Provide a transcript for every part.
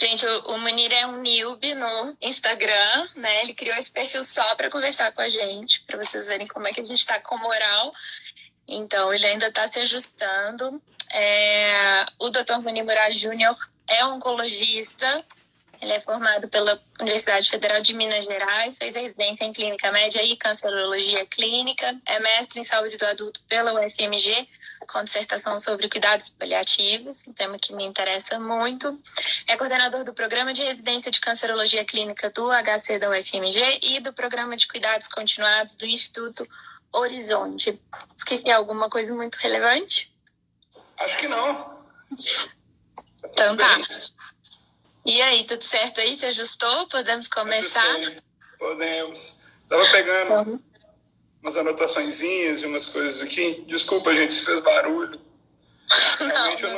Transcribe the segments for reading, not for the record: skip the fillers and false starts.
Gente, o Munir é um newbie no Instagram, né? Ele criou esse perfil só para conversar com a gente, para vocês verem como é que a gente está com moral. Então, ele ainda está se ajustando. O Dr. Munir Murad Júnior é oncologista. Ele é formado pela Universidade Federal de Minas Gerais, fez residência em clínica média e cancerologia clínica, é mestre em saúde do adulto pela UFMG, com dissertação sobre cuidados paliativos, um tema que me interessa muito. É coordenador do Programa de Residência de Cancerologia Clínica do HC da UFMG e do Programa de Cuidados Continuados do Instituto Horizonte. Esqueci alguma coisa muito relevante? Acho que não. Então tá. E aí, tudo certo aí? Se ajustou? Podemos começar? Podemos. Estava pegando umas anotaçõezinhas e umas coisas aqui. Desculpa, gente, se fez barulho. Realmente eu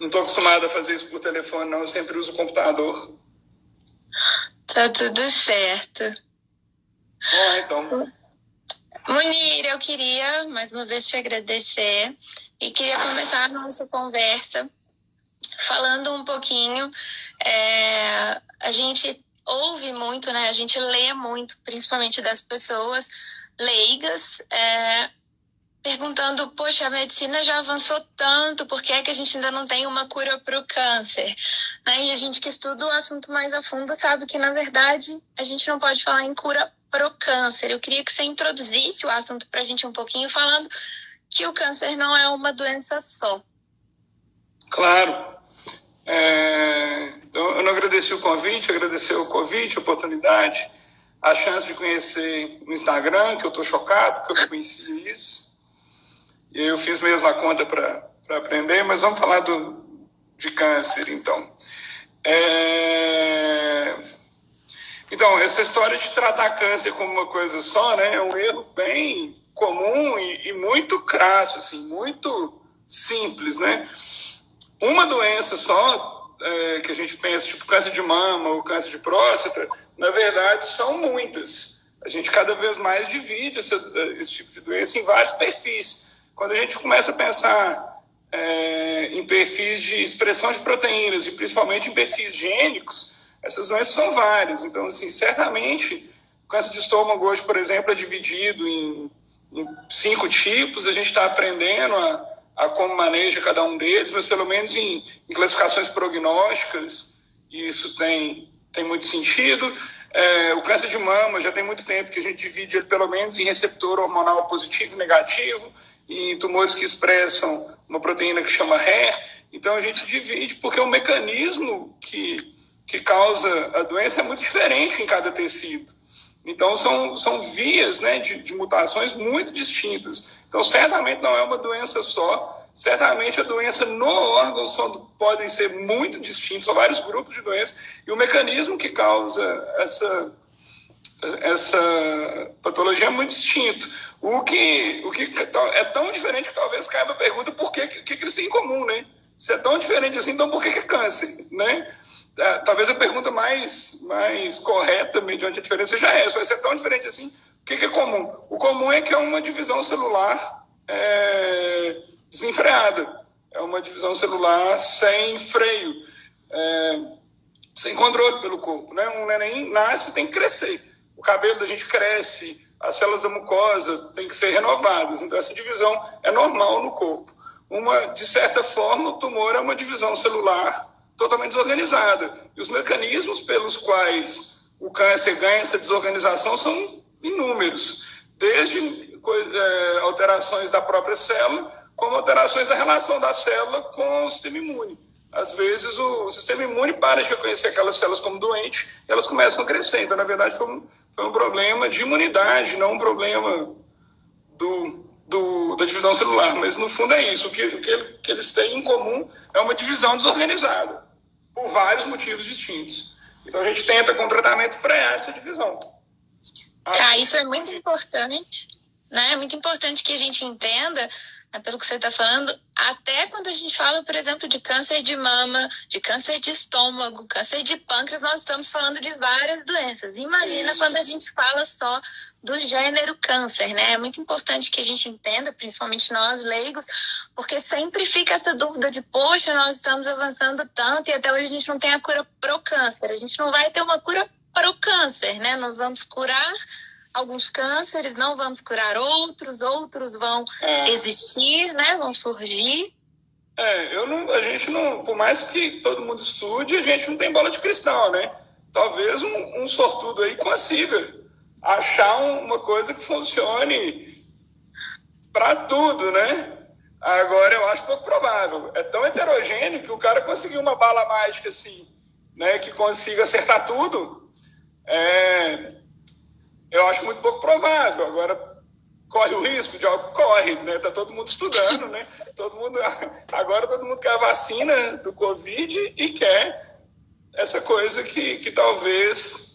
não estou acostumado a fazer isso por telefone, não. Eu sempre uso o computador. Tá tudo certo. Bom, então. Munir, eu queria mais uma vez te agradecer e queria começar a nossa conversa falando um pouquinho. A gente ouve muito, né? A gente lê muito, principalmente das pessoas leigas, perguntando, poxa, a medicina já avançou tanto, por que é que a gente ainda não tem uma cura para o câncer? Né? E a gente que estuda o assunto mais a fundo sabe que, na verdade, a gente não pode falar em cura para o câncer. Eu queria que você introduzisse o assunto para a gente um pouquinho, falando que o câncer não é uma doença só. Claro. Então, eu não agradeci o convite, a oportunidade, a chance de conhecer o Instagram, que eu estou chocado, que eu não conhecia isso. E eu fiz mesmo a conta para aprender, mas vamos falar de câncer, então. Então, essa história de tratar câncer como uma coisa só, né, é um erro bem comum e muito crasso, assim, muito simples, né? Uma doença só, que a gente pensa, tipo câncer de mama ou câncer de próstata, na verdade são muitas. A gente cada vez mais divide esse tipo de doença em vários perfis. Quando a gente começa a pensar em perfis de expressão de proteínas e principalmente em perfis gênicos, essas doenças são várias. Então, assim, certamente, o câncer de estômago hoje, por exemplo, é dividido em 5 tipos. A gente está aprendendo a como maneja cada um deles, mas pelo menos em classificações prognósticas, isso tem muito sentido. O câncer de mama já tem muito tempo que a gente divide ele pelo menos em receptor hormonal positivo e negativo, e em tumores que expressam uma proteína que chama HER. Então a gente divide porque o mecanismo que causa a doença é muito diferente em cada tecido. Então são vias, né, de mutações muito distintas. Então certamente não é uma doença só, certamente a doença no órgão podem ser muito distintos, são vários grupos de doenças, e o mecanismo que causa essa patologia é muito distinto. O que é tão diferente que talvez caiba a pergunta por que eles têm em comum, né? Se é tão diferente assim, então por que é câncer, né? Talvez a pergunta mais correta, mediante a diferença, seja essa. Vai ser tão diferente assim, o que é comum? O comum é que é uma divisão celular desenfreada. É uma divisão celular sem freio, sem controle pelo corpo, né? Um neném nasce e tem que crescer. O cabelo da gente cresce, as células da mucosa têm que ser renovadas. Então, essa divisão é normal no corpo. De certa forma, o tumor é uma divisão celular totalmente desorganizada. E os mecanismos pelos quais o câncer ganha essa desorganização são inúmeros. Desde alterações da própria célula, como alterações da relação da célula com o sistema imune. Às vezes, o sistema imune para de reconhecer aquelas células como doentes e elas começam a crescer. Então, na verdade, foi um problema de imunidade, não um problema da divisão celular. Mas, no fundo, é isso. O que eles têm em comum é uma divisão desorganizada, por vários motivos distintos. Então, a gente tenta, com tratamento, frear essa divisão. Isso é muito importante, né? É muito importante que a gente entenda, pelo que você está falando, até quando a gente fala, por exemplo, de câncer de mama, de câncer de estômago, câncer de pâncreas, nós estamos falando de várias doenças. Imagina quando a gente fala só do gênero câncer, né? É muito importante que a gente entenda, principalmente nós leigos, porque sempre fica essa dúvida de, poxa, nós estamos avançando tanto e até hoje a gente não tem a cura pro câncer. A gente não vai ter uma cura pro câncer, né? Nós vamos curar alguns cânceres, não vamos curar outros vão existir, né? Vão surgir. A gente não, por mais que todo mundo estude, a gente não tem bola de cristal, né? Talvez um sortudo aí consiga achar uma coisa que funcione para tudo, né? Agora eu acho pouco provável. É tão heterogêneo que o cara conseguiu uma bala mágica assim, né? Que consiga acertar tudo. Eu acho muito pouco provável. Agora, corre o risco de algo? Corre, né? Tá todo mundo estudando, né? Agora todo mundo quer a vacina do Covid e quer essa coisa que talvez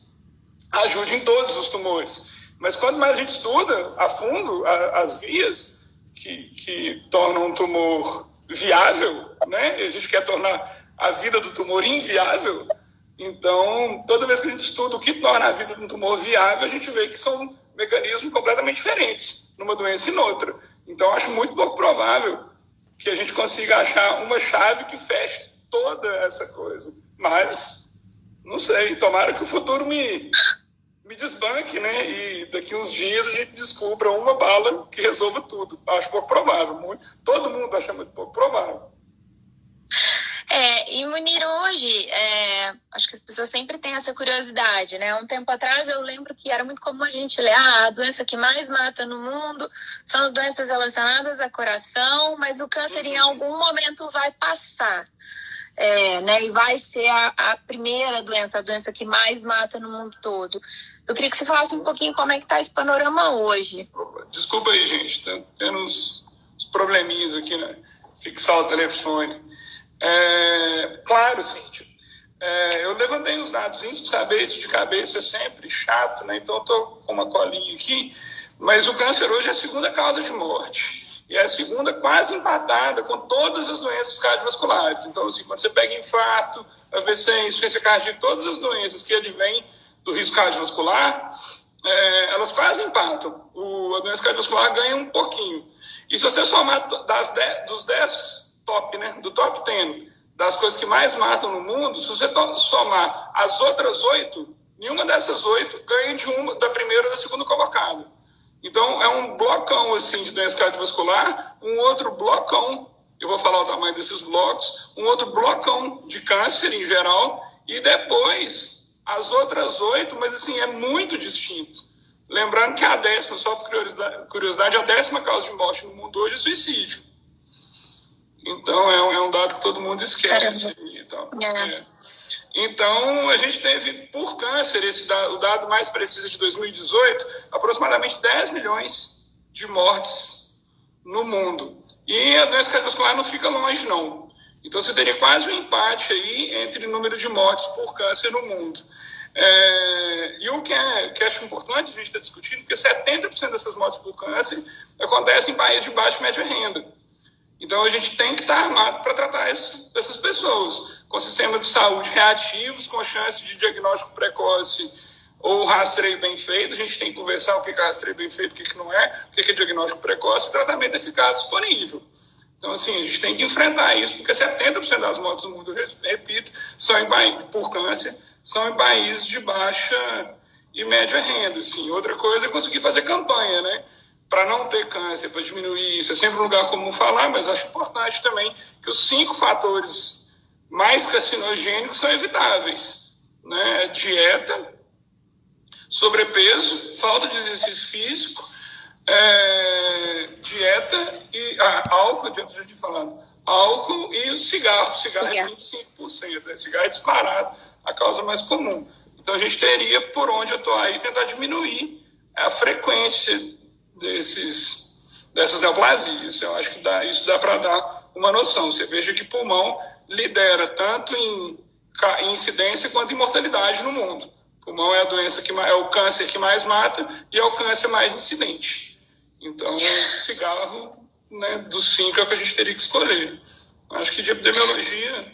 ajude em todos os tumores. Mas quanto mais a gente estuda a fundo as vias que tornam um tumor viável, né? A gente quer tornar a vida do tumor inviável. Então, toda vez que a gente estuda o que torna a vida de um tumor viável, a gente vê que são mecanismos completamente diferentes numa doença e noutra. Então, acho muito pouco provável que a gente consiga achar uma chave que feche toda essa coisa. Mas, não sei, tomara que o futuro me desbanque, né? E daqui uns dias a gente descubra uma bala que resolva tudo. Acho pouco provável. Todo mundo acha muito pouco provável. E Munir, hoje, acho que as pessoas sempre têm essa curiosidade, né? Um tempo atrás eu lembro que era muito comum a gente ler a doença que mais mata no mundo são as doenças relacionadas ao coração, mas o câncer em algum momento vai passar, né? E vai ser a primeira doença, a doença que mais mata no mundo todo. Eu queria que você falasse um pouquinho como é que está esse panorama hoje. Desculpa aí, gente, tá tendo uns probleminhas aqui, né? Fixar o telefone. Claro, Cíntia. Eu levantei os dados, saber isso de cabeça é sempre chato, né? Então eu estou com uma colinha aqui, mas o câncer hoje é a segunda causa de morte. E é a segunda quase empatada com todas as doenças cardiovasculares. Então, assim, quando você pega infarto, AVC, insuficiência cardíaca, todas as doenças que advêm do risco cardiovascular, elas quase empatam. A doença cardiovascular ganha um pouquinho. E se você somar dos 10 top, né, do top 10 das coisas que mais matam no mundo, se você somar as outras 8, nenhuma dessas 8 ganha da primeira ou da segunda colocada. Então, é um blocão assim, de doença cardiovascular, um outro blocão, eu vou falar o tamanho desses blocos, um outro blocão de câncer em geral, e depois as outras 8, mas assim, é muito distinto. Lembrando que a 10ª, só por curiosidade, a 10ª causa de morte no mundo hoje é suicídio. Então, é um dado que todo mundo esquece. Então, a gente teve, por câncer, o dado mais preciso de 2018, aproximadamente 10 milhões de mortes no mundo. E a doença cardiovascular não fica longe, não. Então, você teria quase um empate aí entre o número de mortes por câncer no mundo. E o que acho importante a gente estar discutindo, porque 70% dessas mortes por câncer acontecem em países de baixa e média renda. Então, a gente tem que estar armado para tratar essas pessoas, com sistemas de saúde reativos, com chance de diagnóstico precoce ou rastreio bem feito. A gente tem que conversar o que é rastreio bem feito, o que não é, o que é diagnóstico precoce e tratamento eficaz disponível. Então, assim, a gente tem que enfrentar isso, porque 70% das mortes no mundo, repito, por câncer, são em países de baixa e média renda. Assim. Outra coisa é conseguir fazer campanha, né? Para não ter câncer, para diminuir isso. É sempre um lugar comum falar, mas acho importante também que os 5 fatores mais carcinogênicos são evitáveis. Né? Dieta, sobrepeso, falta de exercício físico, dieta e álcool, adianta a gente falando, álcool e o cigarro. Cigarro é 25%. Né? Cigarro é disparado, a causa mais comum. Então a gente teria, por onde eu estou aí, tentar diminuir a frequência dessas neoplasias. Eu acho que isso dá para dar uma noção. Você veja que pulmão lidera tanto em incidência quanto em mortalidade no mundo. Pulmão é a doença é o câncer que mais mata e é o câncer mais incidente. Então, cigarro né, dos 5 é o que a gente teria que escolher. Acho que de epidemiologia...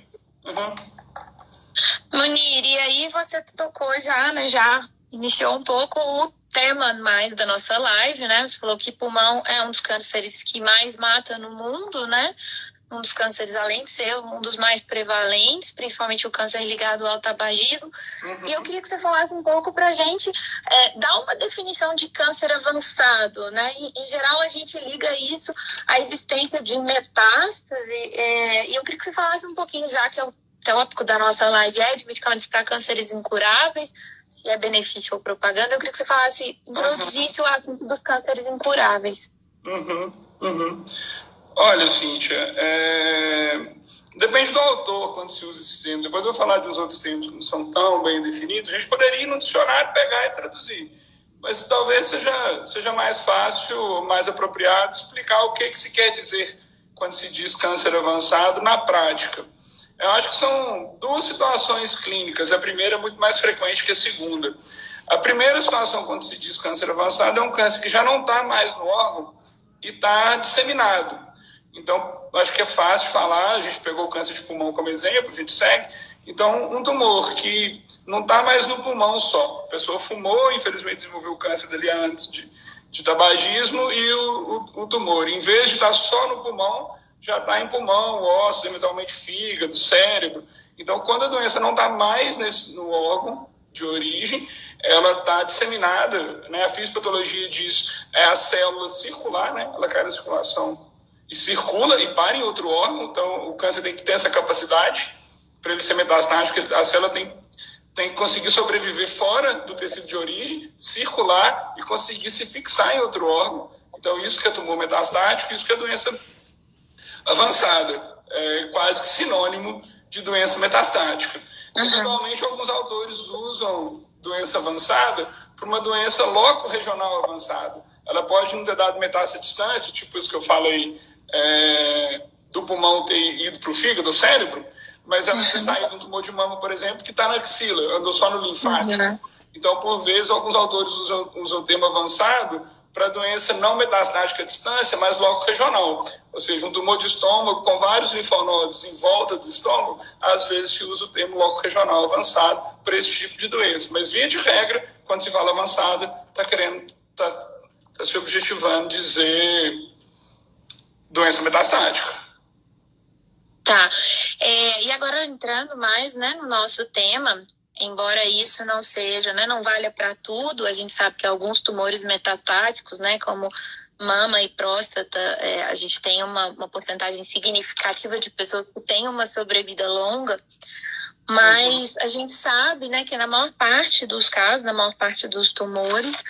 Munir, e aí você tocou já, né? Já iniciou um pouco o tema mais da nossa live, né? Você falou que pulmão é um dos cânceres que mais mata no mundo, né? Um dos cânceres, além de ser um dos mais prevalentes, principalmente o câncer ligado ao tabagismo. E eu queria que você falasse um pouco pra gente, dar uma definição de câncer avançado, né? Em geral, a gente liga isso à existência de metástase, e eu queria que você falasse um pouquinho, já que é o tópico da nossa live de medicamentos para cânceres incuráveis, se é benefício ou propaganda, eu queria que você falasse, introduzisse o assunto dos cânceres incuráveis. Olha, Cíntia, depende do autor quando se usa esses termos. Depois eu vou falar dos outros termos que não são tão bem definidos. A gente poderia ir no dicionário, pegar e traduzir. Mas talvez seja mais fácil, mais apropriado explicar o que se quer dizer quando se diz câncer avançado na prática. Eu acho que são 2 situações clínicas. A primeira é muito mais frequente que a segunda. A primeira situação, quando se diz câncer avançado, é um câncer que já não está mais no órgão e está disseminado. Então, acho que é fácil falar. A gente pegou o câncer de pulmão como exemplo, a gente segue. Então, um tumor que não está mais no pulmão só. A pessoa fumou, infelizmente desenvolveu o câncer dali antes de tabagismo, e o tumor, em vez de estar só no pulmão, já está em pulmão, ossos, eventualmente fígado, cérebro. Então, quando a doença não está mais no órgão de origem, ela está disseminada, né? A fisiopatologia diz a célula circular, né? Ela cai na circulação e circula e para em outro órgão. Então, o câncer tem que ter essa capacidade para ele ser metastático. A célula tem que conseguir sobreviver fora do tecido de origem, circular e conseguir se fixar em outro órgão. Então, isso que é tumor metastático, isso que é doença avançada, quase que sinônimo de doença metastática. Atualmente, alguns autores usam doença avançada para uma doença loco-regional avançada. Ela pode não ter dado metástase à distância, tipo isso que eu falei, do pulmão ter ido para o fígado, do cérebro, mas ela ter saído de um tumor de mama, por exemplo, que está na axila, andou só no linfático. Então, por vezes, alguns autores usam o termo avançado para doença não metastática à distância, mas loco-regional. Ou seja, um tumor de estômago com vários linfonodos em volta do estômago, às vezes se usa o termo loco-regional avançado para esse tipo de doença. Mas, via de regra, quando se fala avançada, está se objetivando dizer doença metastática. Tá. E agora, entrando mais, né, no nosso tema, embora isso não seja, né, não valha para tudo, a gente sabe que alguns tumores metastáticos, né, como mama e próstata, a gente tem uma porcentagem significativa de pessoas que têm uma sobrevida longa, mas a gente sabe, né, que na maior parte dos casos, na maior parte dos tumores,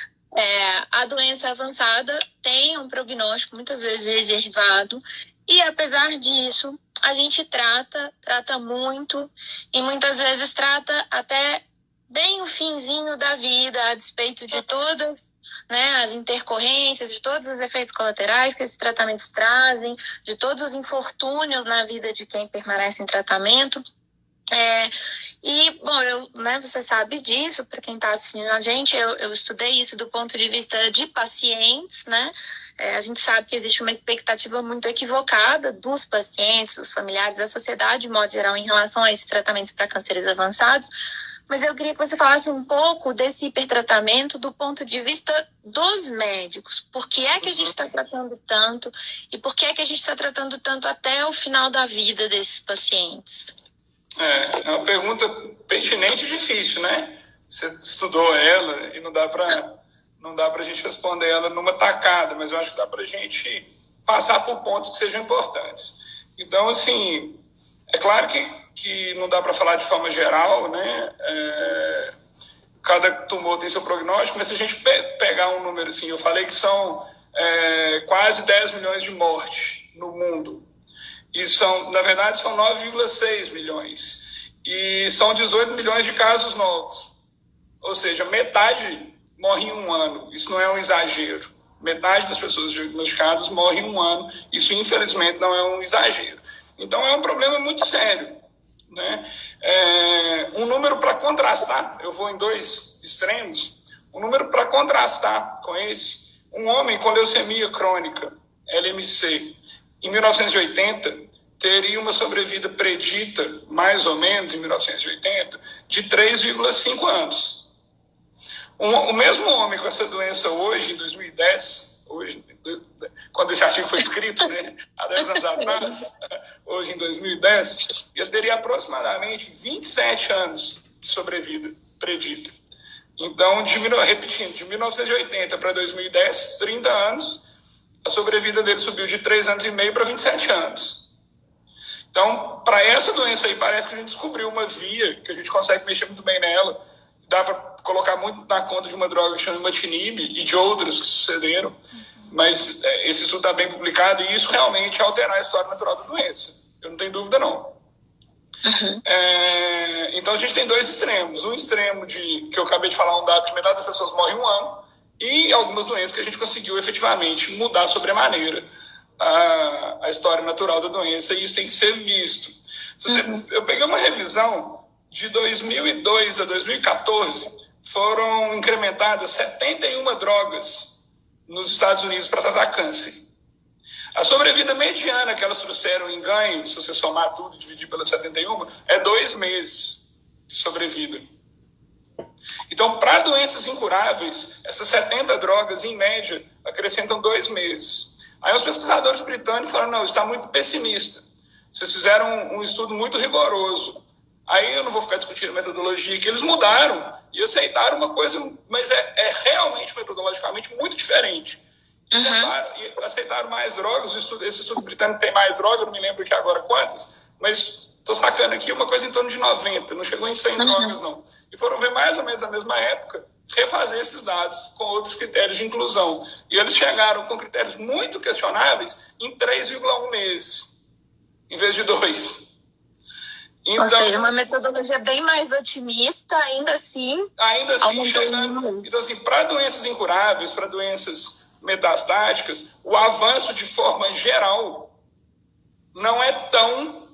a doença avançada tem um prognóstico muitas vezes reservado, e apesar disso, a gente trata muito, e muitas vezes trata até bem o finzinho da vida, a despeito de todas, né, as intercorrências, de todos os efeitos colaterais que esses tratamentos trazem, de todos os infortúnios na vida de quem permanece em tratamento. Né, você sabe disso, para quem está assistindo a gente, eu estudei isso do ponto de vista de pacientes, né? A gente sabe que existe uma expectativa muito equivocada dos pacientes, dos familiares, da sociedade, de modo geral, em relação a esses tratamentos para cânceres avançados. Mas eu queria que você falasse um pouco desse hipertratamento do ponto de vista dos médicos. Por que é que a gente está tratando tanto e por que é que a gente está tratando tanto até o final da vida desses pacientes? É uma pergunta pertinente e difícil, né? Você estudou ela e não dá para a gente responder ela numa tacada, mas eu acho que dá para a gente passar por pontos que sejam importantes. Então, assim, é claro que não dá para falar de forma geral, né? Cada tumor tem seu prognóstico, mas se a gente pegar um número assim, eu falei que são quase 10 milhões de mortes no mundo. E na verdade, são 9,6 milhões. E são 18 milhões de casos novos. Ou seja, metade morre em um ano. Isso não é um exagero. Metade das pessoas diagnosticadas morre em um ano. Isso, infelizmente, não é um exagero. Então, é um problema muito sério, né? Um número para contrastar, eu vou em 2 extremos, um número para contrastar com esse, um homem com leucemia crônica, LMC, em 1980, teria uma sobrevida predita, mais ou menos, em 1980, de 3,5 anos. O mesmo homem com essa doença hoje, em 2010, hoje, quando esse artigo foi escrito, né, há 10 anos atrás, hoje em 2010, ele teria aproximadamente 27 anos de sobrevida predita. Então, repetindo, de 1980 para 2010, 30 anos, a sobrevida dele subiu de 3 anos e meio para 27 anos. Então, para essa doença aí, parece que a gente descobriu uma via, que a gente consegue mexer muito bem nela, dá para colocar muito na conta de uma droga que chama imatinib e de outras que sucederam, mas esse estudo está bem publicado e isso realmente alterar a história natural da doença. Eu não tenho dúvida, não. Uhum. Então, a gente tem dois extremos. Um extremo que eu acabei de falar, um dado que metade das pessoas morrem em um ano, e algumas doenças que a gente conseguiu efetivamente mudar sobremaneira a história natural da doença, e isso tem que ser visto. Eu peguei uma revisão de 2002 a 2014, foram incrementadas 71 drogas nos Estados Unidos para tratar câncer. A sobrevida mediana que elas trouxeram em ganho, se você somar tudo e dividir pelas 71, é 2 meses de sobrevida. Então, para doenças incuráveis, essas 70 drogas, em média, acrescentam 2 meses. Aí os pesquisadores britânicos falaram, não, isso está muito pessimista. Vocês fizeram um estudo muito rigoroso. Aí eu não vou ficar discutindo metodologia, que eles mudaram e aceitaram uma coisa, mas é realmente metodologicamente muito diferente. E aceitaram mais drogas, esse estudo britânico tem mais drogas, eu não me lembro aqui agora quantas, mas estou sacando aqui uma coisa em torno de 90, não chegou em 100 drogas não. E foram ver mais ou menos na mesma época, refazer esses dados com outros critérios de inclusão. E eles chegaram com critérios muito questionáveis em 3,1 meses, em vez de 2. Então, ou seja, uma metodologia bem mais otimista, ainda assim chegando. Então, assim, para doenças incuráveis, para doenças metastáticas, o avanço de forma geral não é tão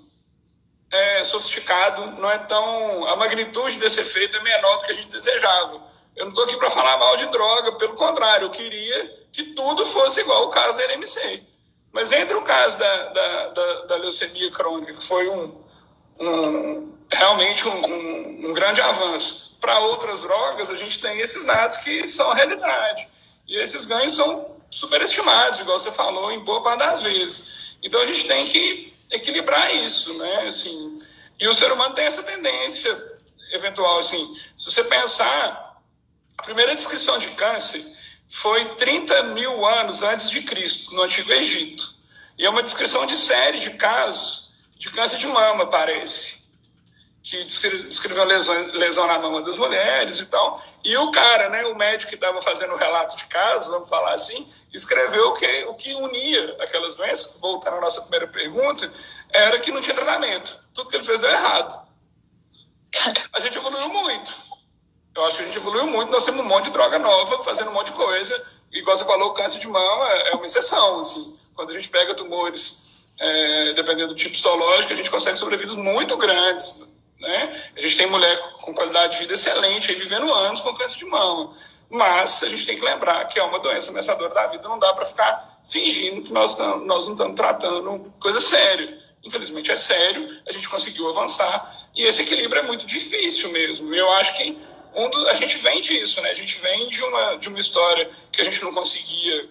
sofisticado, não é tão... A magnitude desse efeito é menor do que a gente desejava. Eu não estou aqui para falar mal de droga, pelo contrário, eu queria que tudo fosse igual ao caso da LMC. Mas entre o caso da leucemia crônica, que foi realmente um grande avanço, para outras drogas, a gente tem esses dados que são a realidade. E esses ganhos são superestimados, igual você falou, em boa parte das vezes. Então, a gente tem que equilibrar isso, né? Assim, e o ser humano tem essa tendência eventual. Assim, se você pensar, a primeira descrição de câncer foi 30 mil anos antes de Cristo, no Antigo Egito. E é uma descrição de série de casos de câncer de mama, parece, que descreveu lesão na mama das mulheres e tal. E o cara, né, o médico que estava fazendo o relato de caso, vamos falar assim, escreveu o que unia aquelas doenças, voltando à nossa primeira pergunta, era que não tinha tratamento. Tudo que ele fez deu errado. A gente evoluiu muito. Eu acho que a gente evoluiu muito. Nós temos um monte de droga nova, fazendo um monte de coisa. Igual você falou, o câncer de mama é uma exceção. Assim. Quando a gente pega tumores, dependendo do tipo histológico, a gente consegue sobrevidas muito grandes. Né? A gente tem mulher com qualidade de vida excelente, aí vivendo anos com câncer de mama. Mas a gente tem que lembrar que é uma doença ameaçadora da vida. Não dá para ficar fingindo que nós não estamos tratando coisa séria. Infelizmente é sério, a gente conseguiu avançar. E esse equilíbrio é muito difícil mesmo. Eu acho que a gente vem disso, né? A gente vem de uma história que a gente não conseguia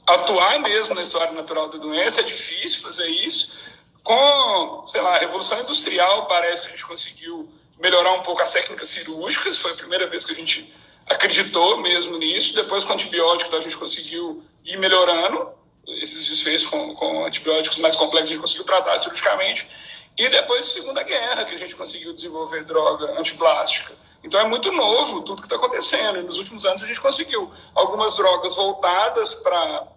atuar mesmo na história natural da doença. É difícil fazer isso. Com, sei lá, a Revolução Industrial, parece que a gente conseguiu melhorar um pouco as técnicas cirúrgicas. Foi a primeira vez que a gente acreditou mesmo nisso. Depois, com antibiótico, a gente conseguiu ir melhorando esses desfechos com antibióticos mais complexos, a gente conseguiu tratar cirurgicamente. E depois, Segunda Guerra, que a gente conseguiu desenvolver droga antiplástica. Então, é muito novo tudo que está acontecendo. E nos últimos anos, a gente conseguiu algumas drogas voltadas para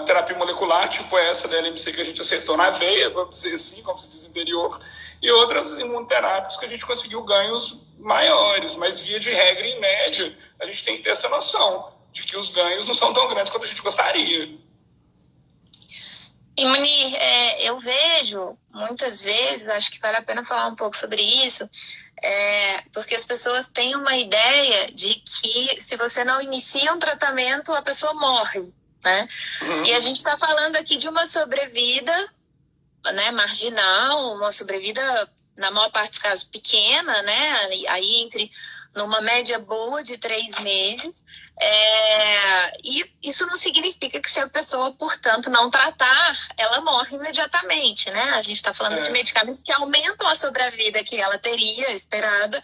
terapia molecular, tipo essa da LMC que a gente acertou na veia, vamos dizer assim, como se diz interior, e outras imunoterápicas que a gente conseguiu ganhos maiores. Mas, via de regra, em média, a gente tem que ter essa noção de que os ganhos não são tão grandes quanto a gente gostaria. E, Munir, eu vejo, muitas vezes, acho que vale a pena falar um pouco sobre isso, Porque as pessoas têm uma ideia de que se você não inicia um tratamento, a pessoa morre, né? E a gente está falando aqui de uma sobrevida, né, marginal, uma sobrevida, na maior parte dos casos, pequena, né? Aí numa média boa de 3 meses. E isso não significa que se a pessoa, portanto, não tratar, ela morre imediatamente, né? A gente está falando de medicamentos que aumentam a sobrevida que ela teria esperada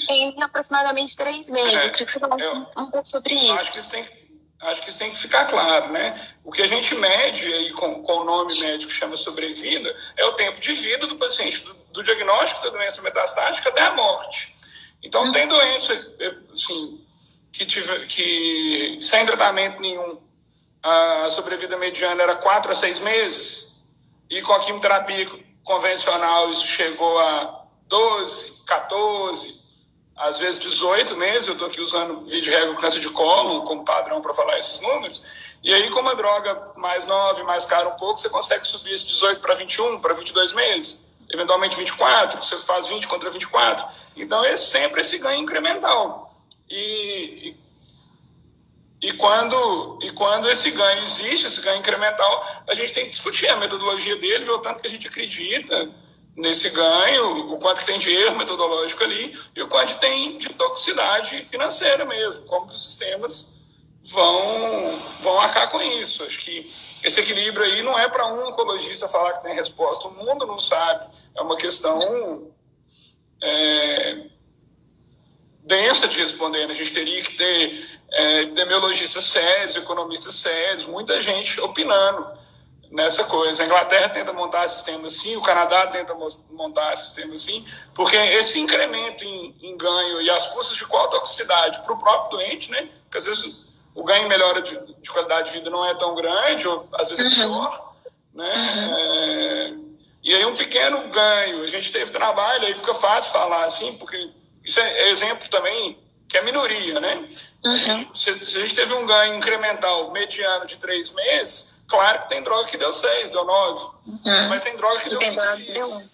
em aproximadamente 3 meses. Eu queria que você falasse um pouco sobre isso. Acho que isso tem que ficar claro, né? O que a gente mede aí com o nome médico que chama sobrevida é o tempo de vida do paciente, do diagnóstico da doença metastática até a morte. Então, tem doença, assim, que sem tratamento nenhum, a sobrevida mediana era 4 a 6 meses, e com a quimioterapia convencional isso chegou a 12, 14, às vezes 18 meses. Eu estou aqui usando via de regra o câncer de cólon como padrão para falar esses números. E aí, com uma droga mais nova e mais cara um pouco, você consegue subir esse 18 para 21, para 22 meses. Eventualmente 24, você faz 20 contra 24. Então, é sempre esse ganho incremental. E quando esse ganho existe, esse ganho incremental, a gente tem que discutir a metodologia dele, ver o tanto que a gente acredita nesse ganho, o quanto que tem de erro metodológico ali e o quanto tem de toxicidade financeira mesmo, como que os sistemas vão arcar com isso. Acho que esse equilíbrio aí não é para um oncologista falar que tem resposta, o mundo não sabe, é uma questão densa de responder, né? A gente teria que ter epidemiologistas sérios, economistas sérios, muita gente opinando nessa coisa. A Inglaterra tenta montar sistema assim, o Canadá tenta montar sistema assim, porque esse incremento em ganho e as custas de qual toxicidade para o próprio doente, né? Porque às vezes o ganho em melhora de qualidade de vida não é tão grande, ou às vezes é pior, né? E aí um pequeno ganho, a gente teve trabalho, aí fica fácil falar assim, porque isso é exemplo também que é minoria, né? Se a gente teve um ganho incremental mediano de 3 meses, claro que tem droga que deu 6, deu 9. Mas tem droga que deu 15 dias.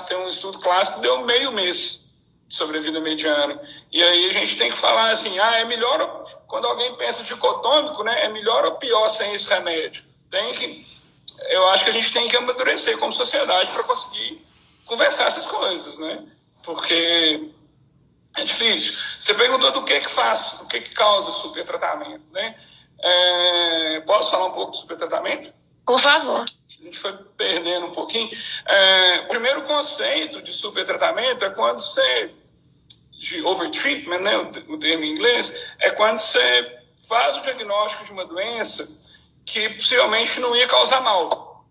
Tem um estudo clássico que deu meio mês de sobrevida mediana. E aí a gente tem que falar assim, é melhor, quando alguém pensa dicotômico, né? É melhor ou pior sem esse remédio? Eu acho que a gente tem que amadurecer como sociedade para conseguir conversar essas coisas, né? Porque é difícil. Você perguntou do que faz, o que causa supertratamento, né? Posso falar um pouco do supertratamento? Por favor. A gente foi perdendo um pouquinho. O primeiro conceito de supertratamento é quando de overtreatment, né, o termo em inglês, é quando você faz o diagnóstico de uma doença que possivelmente não ia causar mal.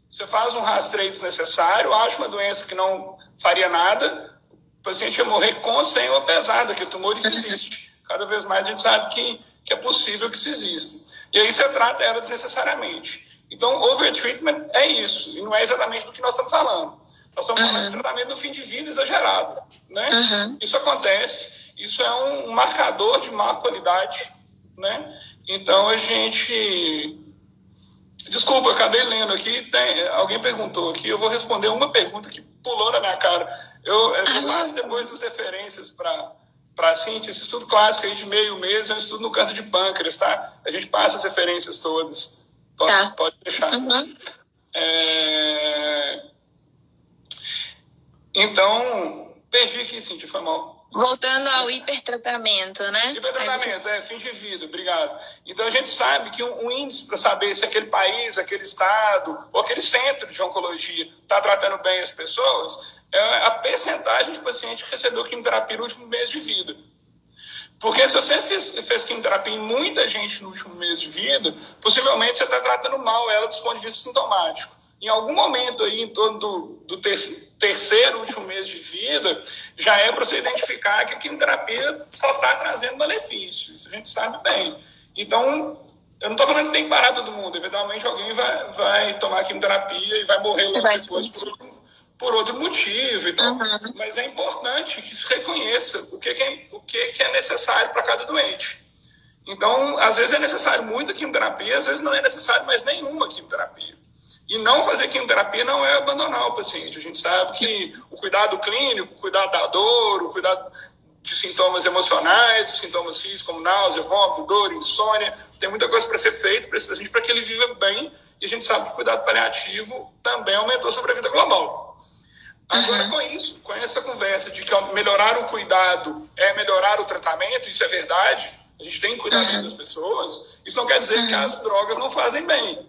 Você faz um rastreio desnecessário, acha uma doença que não faria nada, o paciente ia morrer com ou sem uma pesada, que o tumor existe. Cada vez mais a gente sabe que é possível que isso exista. E aí você trata ela desnecessariamente. Então, overtreatment é isso, e não é exatamente do que nós estamos falando. Nós estamos falando de tratamento no fim de vida exagerado, né? Isso acontece, isso é um marcador de má qualidade, né? Então, a gente... Desculpa, eu acabei lendo aqui, alguém perguntou aqui, eu vou responder uma pergunta que pulou na minha cara. Eu passo depois as referências para a Cíntia, esse estudo clássico aí de meio mês é um estudo no câncer de pâncreas, tá? A gente passa as referências todas. Pode deixar. Então, perdi aqui, Cíntia, foi mal. Voltando ao hipertratamento, né? Hipertratamento, fim de vida, obrigado. Então, a gente sabe que um índice para saber se aquele país, aquele estado, ou aquele centro de oncologia está tratando bem as pessoas, é a percentagem de paciente que recebeu quimioterapia no último mês de vida. Porque se você fez quimioterapia em muita gente no último mês de vida, possivelmente você está tratando mal ela do ponto de vista sintomático. Em algum momento aí, em torno do terceiro último mês de vida, já é para você identificar que a quimioterapia só está trazendo malefício. Isso a gente sabe bem. Então, eu não estou falando que tem que parar todo mundo. Eventualmente, alguém vai tomar quimioterapia e vai morrer logo depois por outro motivo. Então, mas é importante que se reconheça o que é necessário para cada doente. Então, às vezes é necessário muita quimioterapia, às vezes não é necessário mais nenhuma quimioterapia. E não fazer quimioterapia não é abandonar o paciente. A gente sabe que o cuidado clínico, o cuidado da dor, o cuidado de sintomas emocionais, sintomas físicos como náusea, vômito, dor, insônia, tem muita coisa para ser feita para esse paciente, para que ele viva bem. E a gente sabe que o cuidado paliativo também aumentou a sobrevida global. Agora, com isso, com essa conversa de que melhorar o cuidado é melhorar o tratamento, isso é verdade, a gente tem que cuidar bem das pessoas, isso não quer dizer que as drogas não fazem bem.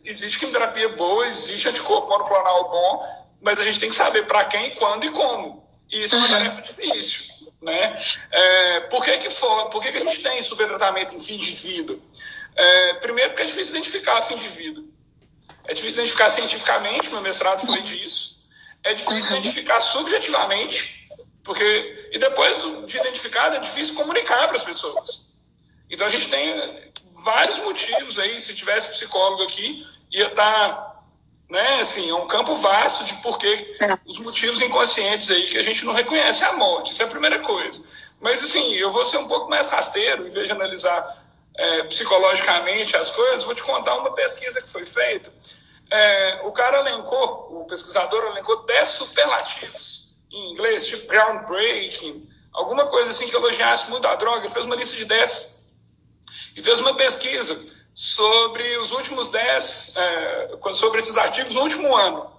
Existe quimioterapia boa, existe anticorpo monoclonal bom, mas a gente tem que saber para quem, quando e como. E isso é uma tarefa difícil, né? Por que a gente tem supertratamento em fim de vida? Primeiro, porque é difícil identificar fim de vida. É difícil identificar cientificamente, meu mestrado foi disso. É difícil identificar subjetivamente, e depois de identificado, é difícil comunicar para as pessoas. Então, a gente tem vários motivos aí. Se tivesse psicólogo aqui, ia estar, né, assim, é um campo vasto de porquê os motivos inconscientes aí que a gente não reconhece a morte. Isso é a primeira coisa. Mas, assim, eu vou ser um pouco mais rasteiro, em vez de analisar psicologicamente as coisas, vou te contar uma pesquisa que foi feita. O pesquisador elencou 10 superlativos em inglês, tipo groundbreaking, alguma coisa assim que elogiasse muito a droga. Ele fez uma lista de 10 e fez uma pesquisa sobre os últimos 10, sobre esses artigos no último ano.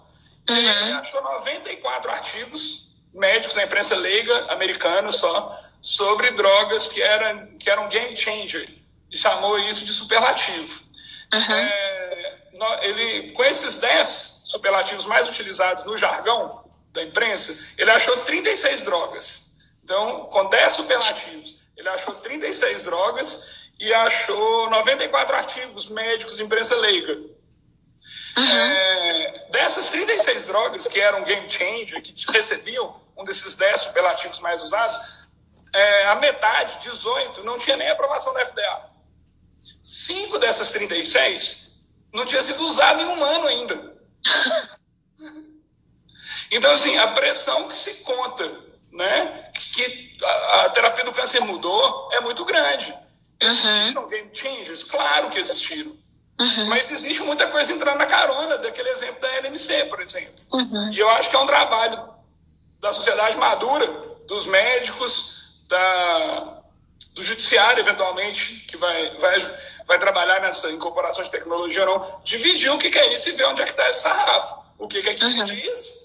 Ele achou 94 artigos médicos na imprensa leiga americana só, sobre drogas que eram game changer, e chamou isso de superlativo. Com esses 10 superlativos mais utilizados no jargão da imprensa, ele achou 36 drogas. Então, com 10 superlativos, ele achou 36 drogas e achou 94 artigos médicos de imprensa leiga. Dessas 36 drogas que eram game changer, que recebiam um desses 10 superlativos mais usados, a metade, 18, não tinha nem aprovação da FDA. 5 dessas 36 não tinha sido usado em humano ainda. Então, assim, a pressão que se conta, né, que a terapia do câncer mudou é muito grande. Existiram game changers? Claro que existiram. Mas existe muita coisa entrando na carona daquele exemplo da LMC, por exemplo. E eu acho que é um trabalho da sociedade madura, dos médicos, do judiciário, eventualmente, que vai trabalhar nessa incorporação de tecnologia ou não, dividir o que é isso e ver onde é que está esse sarrafo. O que é 15 dias